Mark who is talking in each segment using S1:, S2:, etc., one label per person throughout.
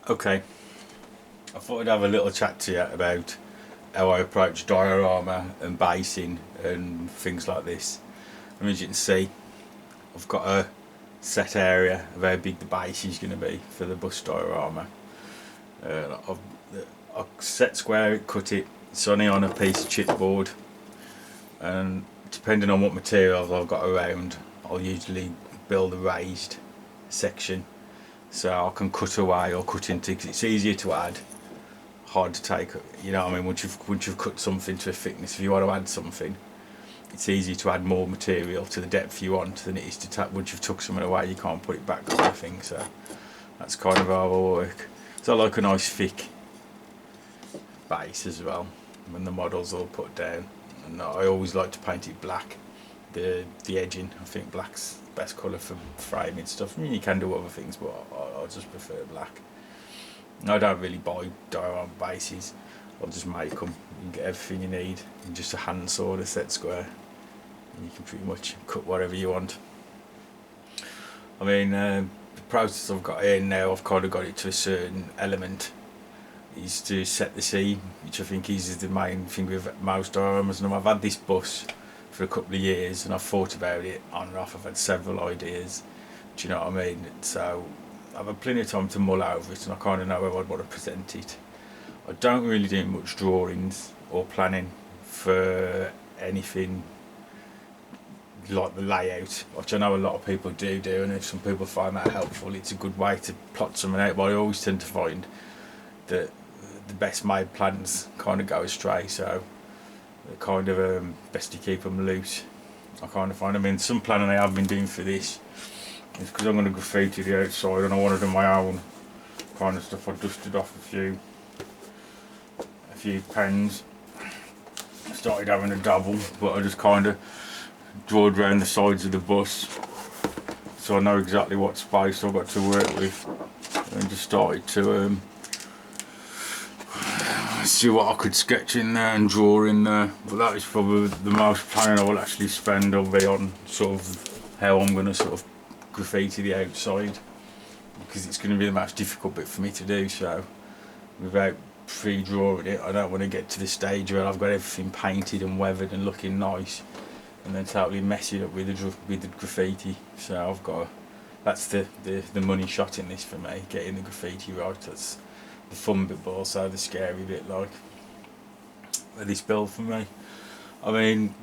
S1: Okay, I thought I'd have a little chat to you about how I approach diorama and basing and things like this. I mean, as you can see, I've got a set area of how big the base is going to be for the bus diorama. I've set square it, cut it, it's only on a piece of chipboard, and depending on what materials I've got around, I'll usually build a raised section so I can cut away or cut into, because it's easier to add, hard to take, you know what I mean. Once you've cut something to a thickness, if you want to add something, it's easier to add more material to the depth you want than it is to once you've took something away you can't put it back kind of thing. So that's kind of how I work. So I like a nice thick base as well when the model's all put down, and I always like to paint it black, the edging. I think black's the best colour for framing stuff. I mean, you can do other things, but I just prefer black. I don't really buy diorama bases, I'll just make them. You can get everything you need in just a hand saw and a set square, and you can pretty much cut whatever you want. I mean, the process I've got here now, I've kind of got it to a certain element, is to set the seam, which I think is the main thing with most dioramas. And I've had this bus for a couple of years and I've thought about it on and off. I've had several ideas, do you know what I mean? So I've had plenty of time to mull over it, and I kind of know how I'd want to present it. I don't really do much drawings or planning for anything like the layout, which I know a lot of people do, and if some people find that helpful, it's a good way to plot something out. But I always tend to find that the best made plans kind of go astray, so they're kind of best to keep them loose. I kind of find, I mean, some planning I have been doing for this is because I'm going to graffiti the outside and I want to do my own kind of stuff. I dusted off a few pens, started having a dabble, but I just kind of drawed around the sides of the bus so I know exactly what space I've got to work with, and just started to see what I could sketch in there and draw in there. But that is probably the most planning I will actually spend, will be on sort of how I'm going to sort of graffiti the outside, because it's going to be the most difficult bit for me to do. So without pre-drawing it, I don't want to get to the stage where I've got everything painted and weathered and looking nice and then totally mess it up with the graffiti. So I've got that's the money shot in this for me, getting the graffiti right. That's the fun bit, but also the scary bit, like with this build for me. I mean,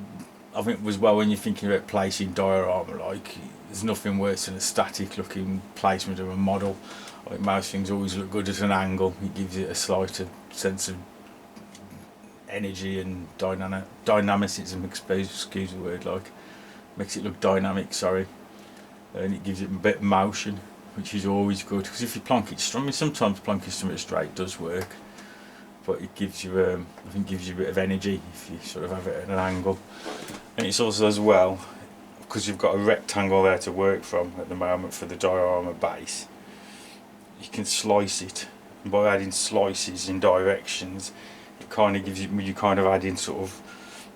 S1: I think as well, when you're thinking about placing diorama, like, there's nothing worse than a static looking placement of a model. I think most things always look good at an angle. It gives it a slighter sense of energy and dynamicism, excuse the word, like, makes it look dynamic, sorry, and it gives it a bit of motion, which is always good, because if you plonk it straight, I mean, sometimes plonking something straight does work, but it gives you I think gives you a bit of energy if you sort of have it at an angle. And it's also, as well, because you've got a rectangle there to work from at the moment for the diorama base, you can slice it, and by adding slices in directions, it kind of gives you kind of adding sort of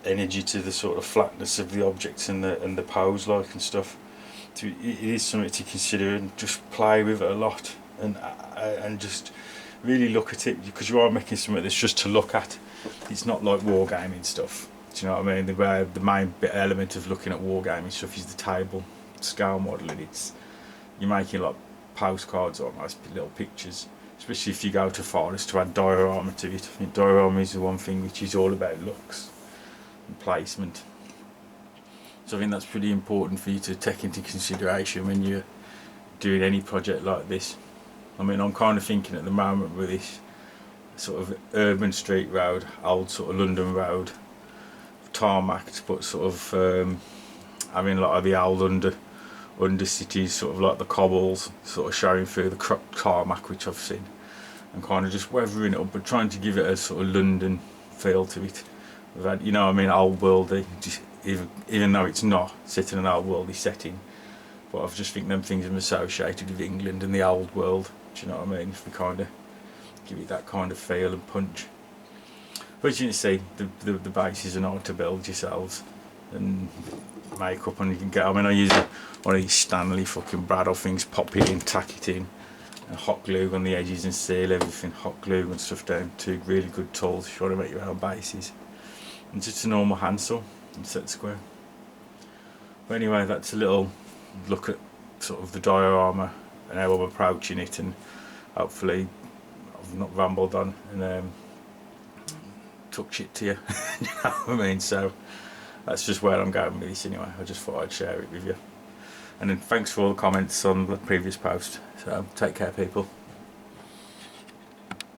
S1: energy to the sort of flatness of the objects and the pose, like, and stuff. So it is something to consider, and just play with it a lot, and just really look at it, because you are making something that's just to look at. It's not like wargaming stuff, do you know what I mean? The main element of looking at wargaming stuff is the table scale modelling. It's, you're making like postcards almost, little pictures, especially if you go to far as to add diorama to it. I think diorama is the one thing which is all about looks and placement. So I think that's pretty important for you to take into consideration when you're doing any project like this. I mean, I'm kind of thinking at the moment with this sort of urban street road, old sort of London road, tarmacked, but sort of having a lot of the old under cities, sort of like the cobbles sort of showing through the tarmac, which I've seen, and kind of just weathering it up, but trying to give it a sort of London feel to it. We've had, you know what I mean, old worldy, just even though it's not set in an old worldy setting, but I just think them things are associated with England and the old world, do you know what I mean, if we kind of give it that kind of feel and punch. But as you can see, the bases are not to build yourselves and make up, and you can get, I mean, I use one of these Stanley fucking Bradle things, pop it in, tack it in, and hot glue on the edges and seal everything, hot glue and stuff down. 2 really good tools if you want to make your own bases. And just a normal handsaw and set square. But anyway, that's a little look at sort of the diorama and how I'm approaching it, and hopefully I've not rambled on and took shit to you. You know what I mean? So that's just where I'm going with this anyway. I just thought I'd share it with you. And then thanks for all the comments on the previous post. So take care, people.